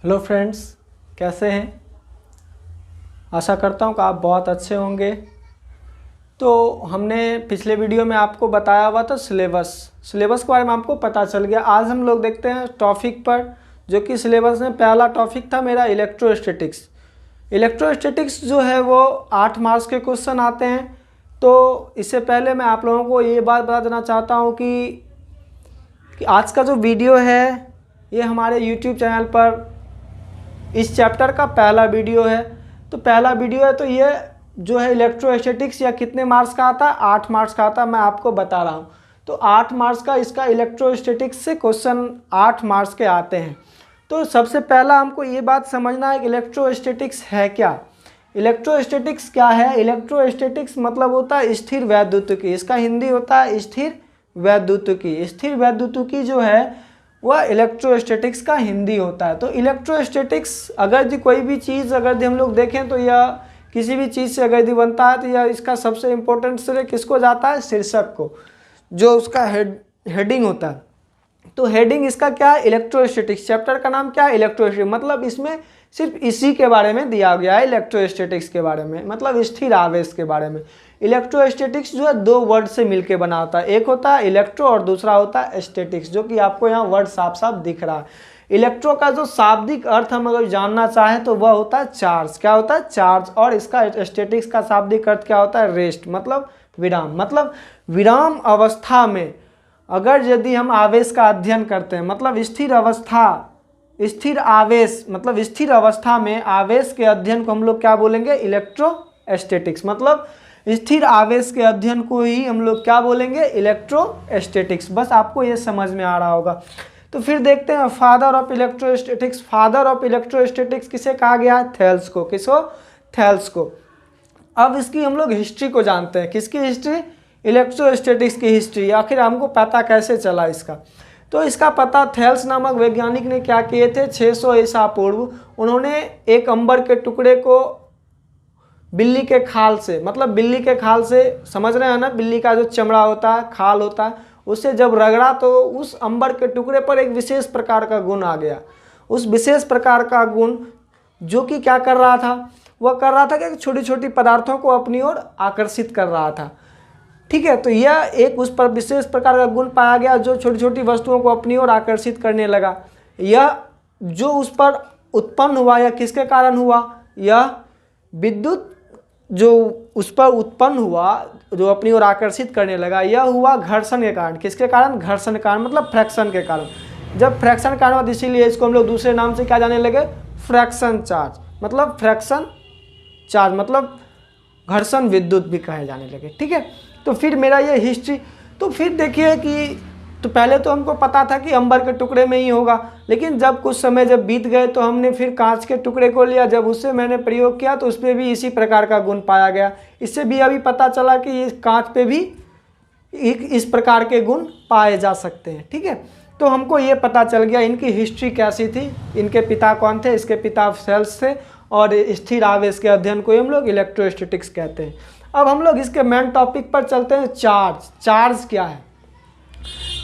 Hello friends, कैसे हैं। आशा करता हूँ कि आप बहुत अच्छे होंगे। तो हमने पिछले वीडियो में आपको बताया हुआ था सिलेबस के बारे में आपको पता चल गया। आज हम लोग देखते हैं टॉपिक पर, जो कि सिलेबस में पहला टॉपिक था मेरा इलेक्ट्रोस्टैटिक्स। इलेक्ट्रोस्टैटिक्स जो है वो 8 मार्क्स के क्वेश्चन आते हैं। तो इससे पहले मैं आप लोगों को ये बात बता देना चाहता हूँ कि आज का जो वीडियो है ये हमारे यूट्यूब चैनल पर इस चैप्टर का पहला वीडियो है। तो पहला वीडियो है, तो ये जो है इलेक्ट्रोस्टैटिक्स या कितने मार्क्स का आता है, 8 मार्क्स का आता है, मैं आपको बता रहा हूँ। तो 8 मार्क्स का इसका इलेक्ट्रोस्टैटिक्स से क्वेश्चन 8 मार्क्स के आते हैं। तो सबसे पहला हमको ये बात समझना है कि इलेक्ट्रोस्टैटिक्स है क्या। इलेक्ट्रोस्टैटिक्स क्या है? इलेक्ट्रोस्टैटिक्स मतलब होता है स्थिर वैद्युतिकी। इसका हिंदी होता है स्थिर वैद्युतिकी। स्थिर वैद्युतिकी जो है वह इलेक्ट्रोस्टैटिक्स का हिंदी होता है। तो इलेक्ट्रोस्टैटिक्स अगर जी कोई भी चीज़ अगर हम लोग देखें तो यह किसी भी चीज़ से अगर बनता है तो यह इसका सबसे इम्पोर्टेंट श्रेय किसको जाता है? शीर्षक को, जो उसका हेडिंग होता है। तो हेडिंग इसका क्या है? इलेक्ट्रोस्टैटिक्स। चैप्टर का नाम क्या है? इलेक्ट्रोस्टैटिक्स। मतलब इसमें सिर्फ इसी के बारे में दिया गया है, इलेक्ट्रोस्टैटिक्स के बारे में, मतलब स्थिर आवेश के बारे में। इलेक्ट्रोस्टैटिक्स जो है 2 वर्ड से मिलके बना होता है। एक होता है इलेक्ट्रो और दूसरा होता है स्टैटिक्स, जो कि आपको यहाँ वर्ड साफ साफ दिख रहा है। इलेक्ट्रो का जो शाब्दिक अर्थ हम अगर जानना चाहें तो वह होता है चार्ज। क्या होता है? चार्ज। और इसका स्टैटिक्स का शाब्दिक अर्थ क्या होता है? रेस्ट, मतलब विराम। मतलब विराम अवस्था में अगर यदि हम आवेश का अध्ययन करते हैं, मतलब स्थिर अवस्था, स्थिर आवेश, मतलब स्थिर अवस्था में आवेश के अध्ययन को हम लोग क्या बोलेंगे? इलेक्ट्रोस्टैटिक्स। मतलब स्थिर आवेश के अध्ययन को ही हम लोग क्या बोलेंगे? इलेक्ट्रोस्टैटिक्स। बस आपको ये समझ में आ रहा होगा। तो फिर देखते हैं father of electrostatics. Father of electrostatics किसे कहा गया है? थेल्स को। किसको? थेल्स को। अब इसकी हम लोग हिस्ट्री को जानते हैं। किसकी हिस्ट्री? इलेक्ट्रोस्टैटिक्स की हिस्ट्री। आखिर हमको पता कैसे चला इसका? तो इसका पता थेल्स नामक वैज्ञानिक ने क्या किए थे? 600 ईसा पूर्व उन्होंने एक अंबर के टुकड़े को बिल्ली के खाल से, मतलब बिल्ली के खाल से, समझ रहे हैं ना, बिल्ली का जो चमड़ा होता है, खाल होता है, उससे जब रगड़ा तो उस अंबर के टुकड़े पर एक विशेष प्रकार का गुण आ गया। उस विशेष प्रकार का गुण जो कि क्या कर रहा था? वह कर रहा था कि छोटी छोटी पदार्थों को अपनी ओर आकर्षित कर रहा था। ठीक है, तो यह एक उस पर विशेष प्रकार का गुण पाया गया जो छोटी छोटी वस्तुओं को अपनी ओर आकर्षित करने लगा। यह जो उस पर उत्पन्न हुआ, यह किसके कारण हुआ? यह विद्युत जो उस पर उत्पन्न हुआ, जो अपनी ओर आकर्षित करने लगा, यह हुआ घर्षण के कारण। किसके कारण? घर्षण के कारण, मतलब फ्रैक्शन के कारण। जब फ्रैक्शन के कारण, इसीलिए इसको हम लोग दूसरे नाम से क्या जाने लगे? Fraction charge. मतलब फ्रैक्शन चार्ज मतलब घर्षण विद्युत भी कहे जाने लगे। ठीक है, तो फिर मेरा ये हिस्ट्री। तो फिर देखिए कि तो पहले तो हमको पता था कि अंबर के टुकड़े में ही होगा, लेकिन जब कुछ समय जब बीत गए तो हमने फिर कांच के टुकड़े को लिया। जब उससे मैंने प्रयोग किया तो उसमें भी इसी प्रकार का गुण पाया गया। इससे भी अभी पता चला कि ये कांच पे भी इस प्रकार के गुण पाए जा सकते हैं। ठीक है, तो हमको ये पता चल गया इनकी हिस्ट्री कैसी थी, इनके पिता कौन थे। इसके पिता थेल्स थे और स्थिर आवेश के अध्ययन को हम लोग इलेक्ट्रोस्टैटिक्स कहते हैं। अब हम लोग इसके मेन टॉपिक पर चलते हैं। चार्ज। चार्ज क्या है?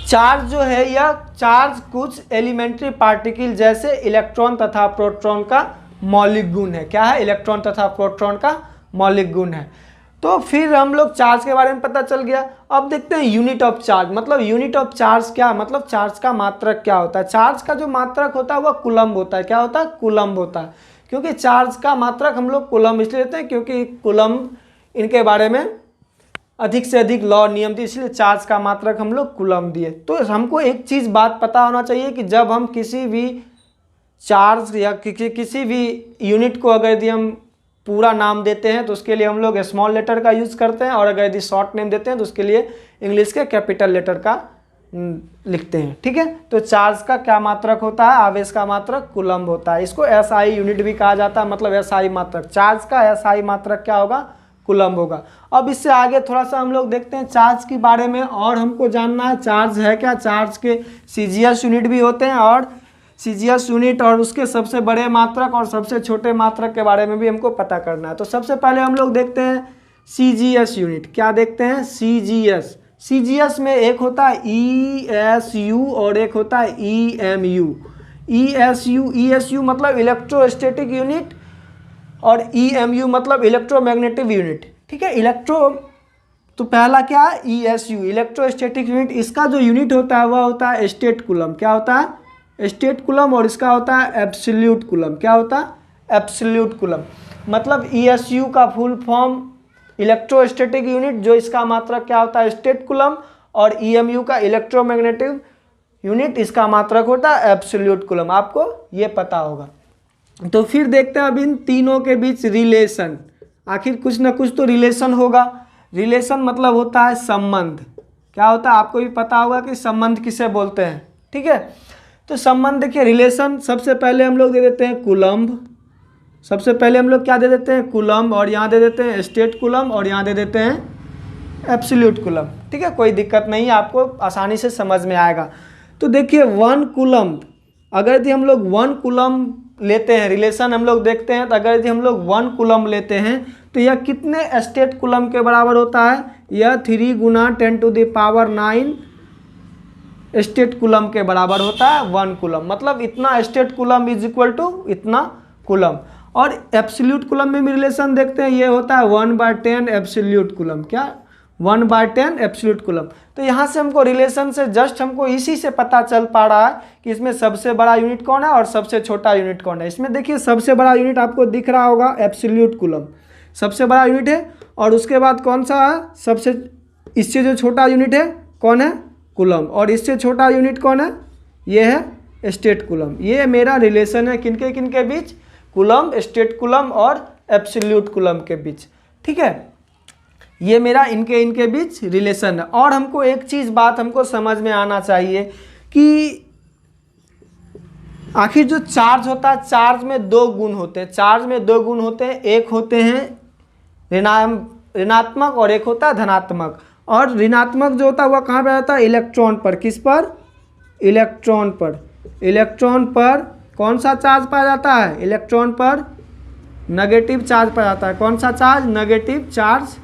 चार्ज जो है, यह चार्ज कुछ एलिमेंट्री पार्टिकल जैसे इलेक्ट्रॉन तथा प्रोटॉन का मौलिक गुण है। क्या है? इलेक्ट्रॉन तथा प्रोटॉन का मौलिक गुण है। तो फिर हम लोग चार्ज के बारे में पता चल गया। अब देखते हैं यूनिट ऑफ चार्ज। मतलब यूनिट ऑफ चार्ज क्या? मतलब चार्ज का मात्रक क्या होता है? चार्ज का जो मात्रक होता है वह कूलम्ब होता है। क्या होता है? कूलम्ब होता है। क्योंकि चार्ज का मात्रक हम लोग कूलम्ब इसलिए लेते हैं क्योंकि कूलम्ब इनके बारे में अधिक से अधिक लॉ नियम थी, इसलिए चार्ज का मात्रक हम लोग कूलम्ब दिए। तो हमको एक चीज़ बात पता होना चाहिए कि जब हम किसी भी चार्ज या किसी भी यूनिट को अगर यदि हम पूरा नाम देते हैं तो उसके लिए हम लोग स्मॉल लेटर का यूज़ करते हैं, और अगर यदि शॉर्ट नेम देते हैं तो उसके लिए इंग्लिश के कैपिटल लेटर का लिखते हैं। ठीक है, तो चार्ज का क्या मात्रक होता है? आवेश का मात्रक कूलम्ब होता है। इसको एसआई यूनिट भी कहा जाता है, मतलब एसआई मात्रक। चार्ज का एसआई मात्रक क्या होगा? कूलम्ब होगा। अब इससे आगे थोड़ा सा हम लोग देखते हैं चार्ज के बारे में, और हमको जानना है चार्ज है क्या। चार्ज के सीजीएस यूनिट भी होते हैं, और सीजीएस यूनिट और उसके सबसे बड़े मात्रक और सबसे छोटे मात्रक के बारे में भी हमको पता करना है। तो सबसे पहले हम लोग देखते हैं सीजीएस यूनिट। क्या देखते हैं? सीजीएस। सीजीएस में एक होता है ईएसयू और एक होता है ईएमयू। ESU मतलब इलेक्ट्रोस्टैटिक यूनिट और EMU मतलब इलेक्ट्रोमैग्नेटिक यूनिट। ठीक है, तो पहला क्या है, ESU इलेक्ट्रोस्टैटिक यूनिट। इसका जो यूनिट होता है वह होता है स्टेट कूलम। क्या होता है, स्टेट कूलम। और इसका होता है एब्सोल्यूट कूलम। क्या होता है, एब्सोल्यूट कूलम। मतलब ESU का फुल फॉर्म इलेक्ट्रोस्टैटिक यूनिट, जो इसका मात्रक क्या होता है, स्टेट कूलम। और EMU का इलेक्ट्रोमैग्नेटिक यूनिट, इसका मात्रक होता है एब्सोल्यूट कूलम। आपको ये पता होगा। तो फिर देखते हैं अब इन तीनों के बीच रिलेशन। आखिर कुछ ना कुछ तो रिलेशन होगा। रिलेशन मतलब होता है संबंध। क्या होता है, आपको भी पता होगा कि संबंध किसे बोलते हैं। ठीक है, तो संबंध देखिए, रिलेशन सबसे पहले हम लोग दे देते हैं कूलम्ब। सबसे पहले हम लोग क्या दे देते हैं, कूलम्ब। और यहाँ दे देते हैं स्टेट कूलम। और यहाँ दे देते हैं एब्सोल्यूट कूलम। ठीक है, कोई दिक्कत नहीं है, आपको आसानी से समझ में आएगा। तो देखिए 1 कूलम, अगर यदि हम लोग 1 कूलम लेते हैं, रिलेशन हम लोग देखते हैं, तो अगर यदि हम लोग 1 कूलम लेते हैं तो यह कितने स्टेट कूलम के बराबर होता है, यह 3 गुना 10⁹ स्टेट कूलम के बराबर होता है 1 कूलम। मतलब इतना state coulomb is equal to इतना कूलम। और एब्सोल्यूट कूलम में भी रिलेशन देखते हैं, ये होता है 1/10 एब्सोल्यूट कूलम। क्या, 1/10 एब्सोल्यूट कूलम। तो यहाँ से हमको रिलेशन से जस्ट हमको इसी से पता चल पा रहा है कि इसमें सबसे बड़ा यूनिट कौन है और सबसे छोटा यूनिट कौन है। इसमें देखिए सबसे बड़ा यूनिट आपको दिख रहा होगा एब्सोल्यूट कूलम, सबसे बड़ा यूनिट है। और उसके बाद कौन सा है, सबसे इससे जो छोटा यूनिट है कौन है, कूलम। और इससे छोटा यूनिट कौन है, ये है स्टेट कूलम। ये मेरा रिलेशन है किनके किनके बीच, कूलम, स्टेट कूलम और एब्सोल्यूट कूलम के बीच। ठीक है, ये मेरा इनके बीच रिलेशन है। और हमको एक चीज़ बात हमको समझ में आना चाहिए कि आखिर जो चार्ज होता है, चार्ज में 2 गुण होते हैं। चार्ज में 2 गुण होते हैं, एक होते हैं ऋणात्मक और एक होता है धनात्मक। और ऋणात्मक जो होता है वह कहाँ पे आता है, इलेक्ट्रॉन पर। किस पर, इलेक्ट्रॉन पर। इलेक्ट्रॉन पर कौन सा चार्ज पाया जाता है, इलेक्ट्रॉन पर नेगेटिव चार्ज पाया जाता है। कौन सा चार्ज, नेगेटिव चार्ज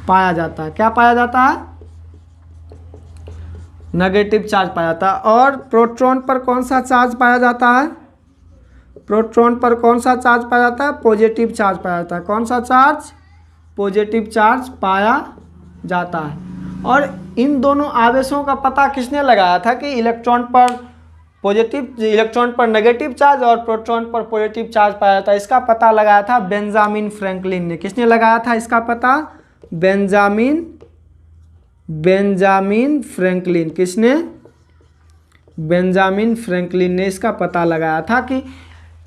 पाया जाता है। क्या पाया जाता है, नेगेटिव चार्ज पाया जाता है। और प्रोटॉन पर कौन सा चार्ज पाया जाता है, प्रोटॉन पर कौन सा चार्ज पाया जाता है, पॉजिटिव चार्ज पाया जाता है। कौन सा चार्ज, पॉजिटिव चार्ज पाया जाता है। और इन दोनों आवेशों का पता किसने लगाया था कि इलेक्ट्रॉन पर पॉजिटिव, इलेक्ट्रॉन पर नेगेटिव चार्ज और प्रोटॉन पर पॉजिटिव चार्ज पाया जाता है। इसका पता लगाया था बेंजामिन फ्रैंकलिन ने। किसने लगाया था इसका पता, बेंजामिन फ्रैंकलिन। किसने, बेंजामिन फ्रैंकलिन ने इसका पता लगाया था कि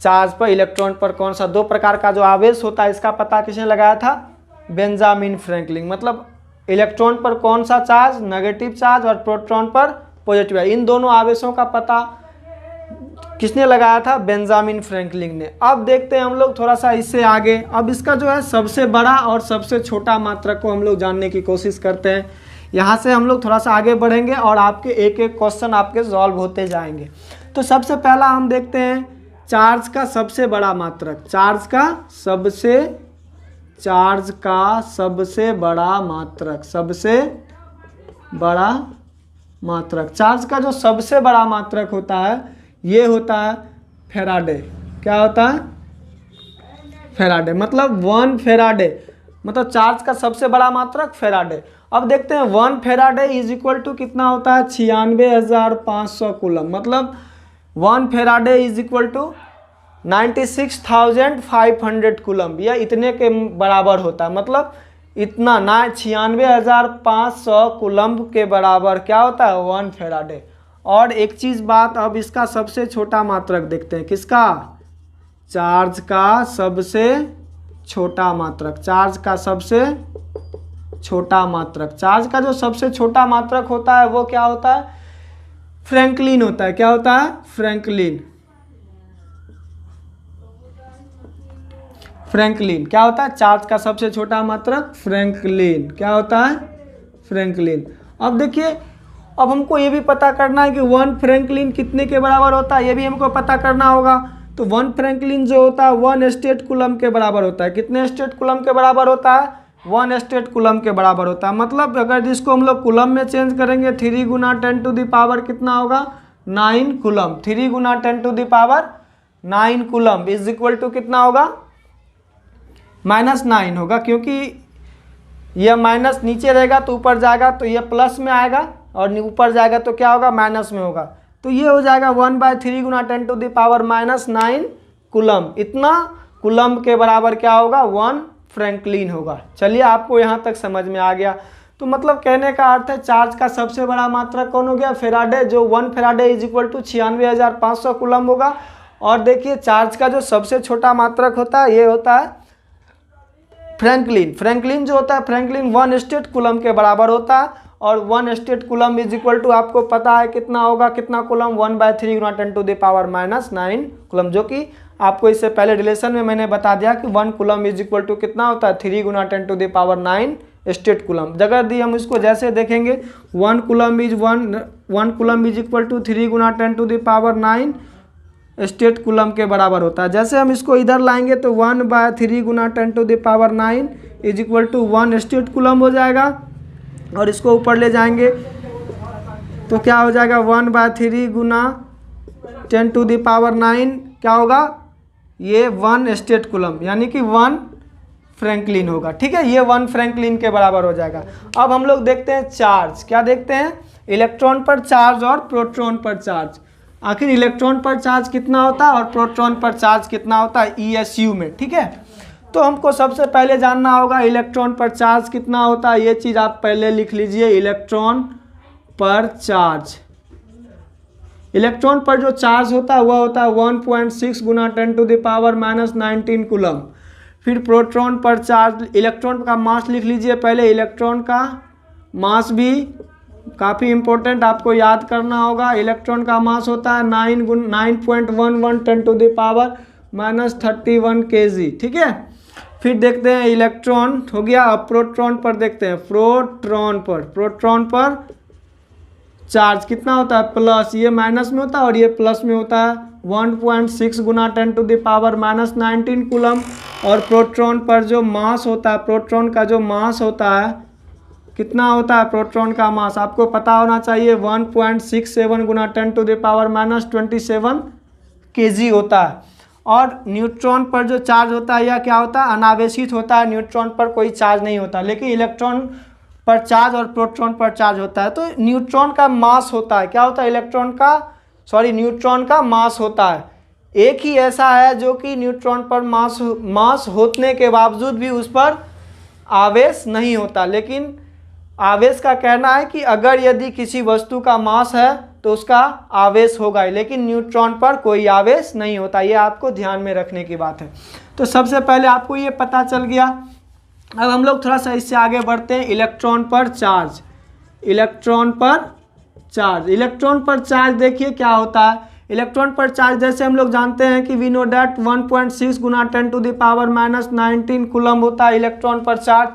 चार्ज पर, इलेक्ट्रॉन पर कौन सा 2 प्रकार का जो आवेश होता है, इसका पता किसने लगाया था, बेंजामिन फ्रैंकलिन। मतलब इलेक्ट्रॉन पर कौन सा चार्ज, नेगेटिव चार्ज, और प्रोटॉन पर पॉजिटिव। इन दोनों आवेशों का पता किसने लगाया था, बेंजामिन फ्रैंकलिन ने। अब देखते हैं हम लोग थोड़ा सा इससे आगे। अब इसका जो है सबसे बड़ा और सबसे छोटा मात्रक को हम लोग जानने की कोशिश करते हैं। यहाँ से हम लोग थोड़ा सा आगे बढ़ेंगे और आपके एक एक क्वेश्चन आपके सॉल्व होते जाएंगे। तो सबसे पहला हम देखते हैं चार्ज का सबसे बड़ा मात्रक। चार्ज का सबसे बड़ा मात्रक, सबसे बड़ा मात्रक। चार्ज का जो सबसे बड़ा मात्रक होता है ये होता है फैराडे। क्या होता है, फैराडे। मतलब 1 फैराडे, मतलब चार्ज का सबसे बड़ा मात्रक फैराडे। अब देखते हैं 1 फैराडे इज इक्वल टू कितना होता है, 96,500 कूलम। मतलब 1 faraday is equal to 96,500 coulomb. यह इतने के बराबर होता है। मतलब इतना ना 96,500 कूलम के बराबर क्या होता है, 1 फैराडे। और एक चीज़ बात, अब इसका सबसे छोटा मात्रक देखते हैं। किसका, चार्ज का सबसे छोटा मात्रक। चार्ज का सबसे छोटा मात्रक। चार्ज का जो सबसे छोटा मात्रक होता है वो क्या होता है, फ्रैंकलिन होता है। क्या होता है, फ्रैंकलिन। फ्रैंकलिन क्या होता है, चार्ज का सबसे छोटा मात्रक फ्रैंकलिन। क्या होता है, फ्रैंकलिन। अब देखिए, अब हमको ये भी पता करना है कि 1 फ्रैंकलिन कितने के बराबर होता है, ये भी हमको पता करना होगा। तो 1 फ्रैंकलिन जो होता है 1 स्टेट कूलम के बराबर होता है। कितने स्टेट कूलम के बराबर होता है, 1 स्टेट कूलम के बराबर होता है। मतलब अगर जिसको हम लोग कूलम में चेंज करेंगे 3 गुना 10 टू द पावर कितना होगा, 9 कूलम। 3 गुना 10 to the power 9 coulomb is equal to कितना होगा, -9 होगा, क्योंकि यह माइनस नीचे रहेगा तो ऊपर जाएगा तो यह प्लस में आएगा, और ऊपर जाएगा तो क्या होगा, माइनस में होगा। तो ये हो जाएगा 1/3 गुना 10 टू द पावर -9 कूलम। इतना कूलम के बराबर क्या होगा, 1 फ्रैंकलिन होगा। चलिए, आपको यहाँ तक समझ में आ गया। तो मतलब कहने का अर्थ है चार्ज का सबसे बड़ा मात्रक कौन हो गया, फेराडे, जो 1 faraday is equal to 96,500 coulomb होगा। और देखिए चार्ज का जो सबसे छोटा मात्रक होता है ये होता है फ्रैंकलिन। फ्रैंकलिन जो होता है, फ्रैंकलिन 1 स्टेट कूलम के बराबर होता है, और 1 state coulomb is equal to आपको पता है कितना होगा, कितना कूलम, 1/3 गुना 10 टू द पावर -9 कूलम, जो कि आपको इससे पहले रिलेशन में मैंने बता दिया कि 1 कूलम इज इक्वल टू कितना होता है, 3 गुना 10 to the power 9 state coulomb. जगह दी हम इसको जैसे देखेंगे, 1 कूलम इज इक्वल टू 3 गुना 10 to the power 9 state coulomb के बराबर होता है। जैसे हम इसको इधर लाएंगे तो 1/3 गुना 10 to the power 9 is equal to 1 state coulomb हो जाएगा, और इसको ऊपर ले जाएंगे तो क्या हो जाएगा, 1/3 गुना 10 टू द पावर 9 क्या होगा, ये 1 स्टेट कूलम, यानी कि 1 फ्रैंकलिन होगा। ठीक है, ये 1 फ्रैंकलिन के बराबर हो जाएगा। अब हम लोग देखते हैं चार्ज, क्या देखते हैं, इलेक्ट्रॉन पर चार्ज और प्रोटॉन पर चार्ज। आखिर इलेक्ट्रॉन पर चार्ज कितना होता है और प्रोटॉन पर चार्ज कितना होता है ESU में। ठीक है, तो हमको सबसे पहले जानना होगा इलेक्ट्रॉन पर चार्ज कितना होता है। ये चीज़ आप पहले लिख लीजिए, इलेक्ट्रॉन पर चार्ज। इलेक्ट्रॉन पर जो चार्ज होता है वह होता है 1.6 गुना 10 टू द पावर -19 कूलम। फिर प्रोटॉन पर चार्ज, इलेक्ट्रॉन का मास लिख लीजिए पहले। इलेक्ट्रॉन का मास भी काफ़ी इंपॉर्टेंट आपको याद करना होगा। इलेक्ट्रॉन का मास होता है 9.11 10 टू द पावर -31 kg। ठीक है, फिर देखते हैं इलेक्ट्रॉन हो गया। अब प्रोटॉन पर देखते हैं, प्रोटॉन पर चार्ज कितना होता है, प्लस, ये माइनस में होता है और ये प्लस में होता है, 1.6 गुना 10 टू द पावर -19 कूलम। और प्रोटॉन पर जो मास होता है, प्रोटॉन का जो मास होता है कितना होता है, प्रोटॉन का मास आपको पता होना चाहिए, 1.67 गुना 10 टू द पावर -27 kg होता है। और न्यूट्रॉन पर जो चार्ज होता है यह क्या होता है, अनावेशित होता है। न्यूट्रॉन पर कोई चार्ज नहीं होता, लेकिन इलेक्ट्रॉन पर चार्ज और प्रोटॉन पर चार्ज होता है। तो न्यूट्रॉन का मास होता है, क्या होता है, न्यूट्रॉन का मास होता है। एक ही ऐसा है जो कि न्यूट्रॉन पर मास होने के बावजूद भी उस पर आवेश नहीं होता। लेकिन आवेश का कहना है कि अगर यदि किसी वस्तु का मास है तो उसका आवेश होगा, लेकिन न्यूट्रॉन पर कोई आवेश नहीं होता। ये आपको ध्यान में रखने की बात है। तो सबसे पहले आपको ये पता चल गया। अब हम लोग थोड़ा सा इससे आगे बढ़ते हैं, इलेक्ट्रॉन पर चार्ज। इलेक्ट्रॉन पर चार्ज देखिए क्या होता है। इलेक्ट्रॉन पर चार्ज जैसे हम लोग जानते हैं कि वी नो डैट 1.6 गुना 10 टू द पावर -19 कूलम होता है इलेक्ट्रॉन पर चार्ज।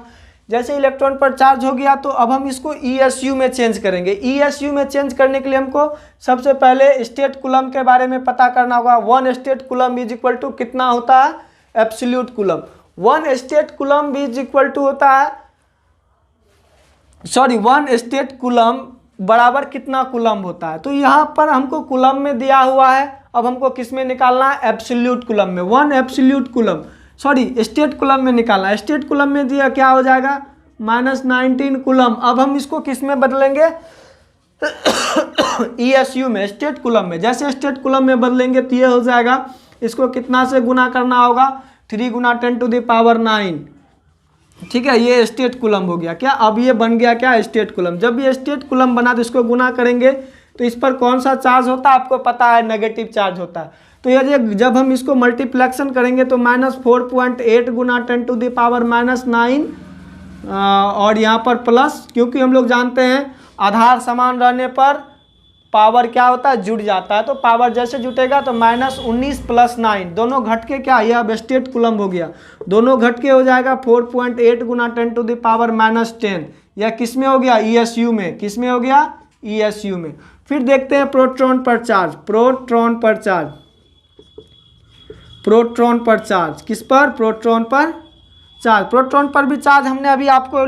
जैसे इलेक्ट्रॉन पर चार्ज हो गया तो अब हम इसको ESU में चेंज करेंगे। ESU में चेंज करने के लिए हमको सबसे पहले स्टेट कूलम के बारे में पता करना होगा। 1 state coulomb is equal to कितना होता है, absolute coulomb. 1 state coulomb is equal to होता है, 1 स्टेट कूलम बराबर कितना कूलम होता है। तो यहाँ पर हमको कूलम में दिया हुआ है, अब हमको किस में निकालना है, एब्सोल्यूट कूलम में। 1 एब्सोल्यूट कूलम, स्टेट कूलम में निकालना है। स्टेट कूलम में दिया क्या हो जाएगा, -19 कूलम। अब हम इसको किस में बदलेंगे, ESU में, स्टेट कूलम में। जैसे स्टेट कूलम में बदलेंगे तो ये हो जाएगा, इसको कितना से गुना करना होगा, 3 गुना 10 टू द पावर 9। ठीक है, ये स्टेट कूलम हो गया। क्या अब ये बन गया क्या, स्टेट कूलम। जब ये स्टेट कूलम बना तो इसको गुना करेंगे तो इस पर कौन सा चार्ज होता है, आपको पता है, नेगेटिव चार्ज होता है। तो ये जब हम इसको मल्टीप्लेक्शन करेंगे तो -4.8 गुना 10 टू द पावर -9 और यहाँ पर प्लस, क्योंकि हम लोग जानते हैं आधार समान रहने पर पावर क्या होता है, जुड़ जाता है। तो पावर जैसे जुटेगा तो -19 + 9 दोनों घट के क्या, यह अब स्टेट कूलम हो गया। दोनों घट के हो जाएगा 4.8 गुना 10 टू द पावर -10। यह किस में हो गया, ESU में। किस में हो गया, ESU में। फिर देखते हैं प्रोटॉन पर चार्ज। प्रोटॉन पर चार्ज किस पर, प्रोटॉन पर चार्ज। प्रोटॉन पर भी चार्ज हमने अभी आपको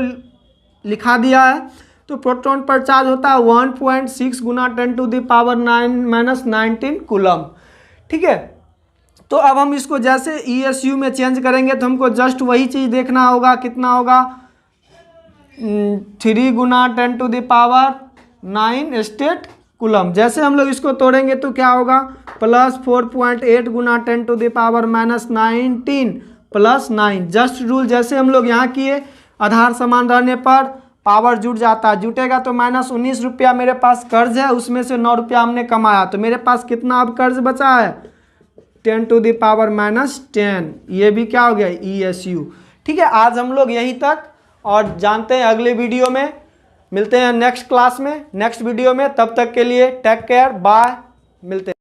लिखा दिया है। तो प्रोटॉन पर चार्ज होता है 1.6 गुना 10⁻⁹ कूलम। ठीक है, तो अब हम इसको जैसे ESU में चेंज करेंगे तो हमको जस्ट वही चीज़ देखना होगा, कितना होगा 3 गुना 10⁻⁹ स्टेट कूलम। जैसे हम लोग इसको तोड़ेंगे तो क्या होगा प्लस 4.8 गुना 10⁻⁹ प्लस 9। जस्ट रूल जैसे हम लोग यहाँ किए, आधार समान रहने पर पावर जुट जाता है, जुटेगा तो -19 रुपया मेरे पास कर्ज है, उसमें से 9 रुपया हमने कमाया, तो मेरे पास कितना अब कर्ज बचा है 10⁻⁻10। ये भी क्या हो गया ESU। ठीक है, आज हम लोग यहीं तक, और जानते हैं अगले वीडियो में मिलते हैं नेक्स्ट क्लास में, नेक्स्ट वीडियो में। तब तक के लिए टेक केयर, बाय, मिलते हैं।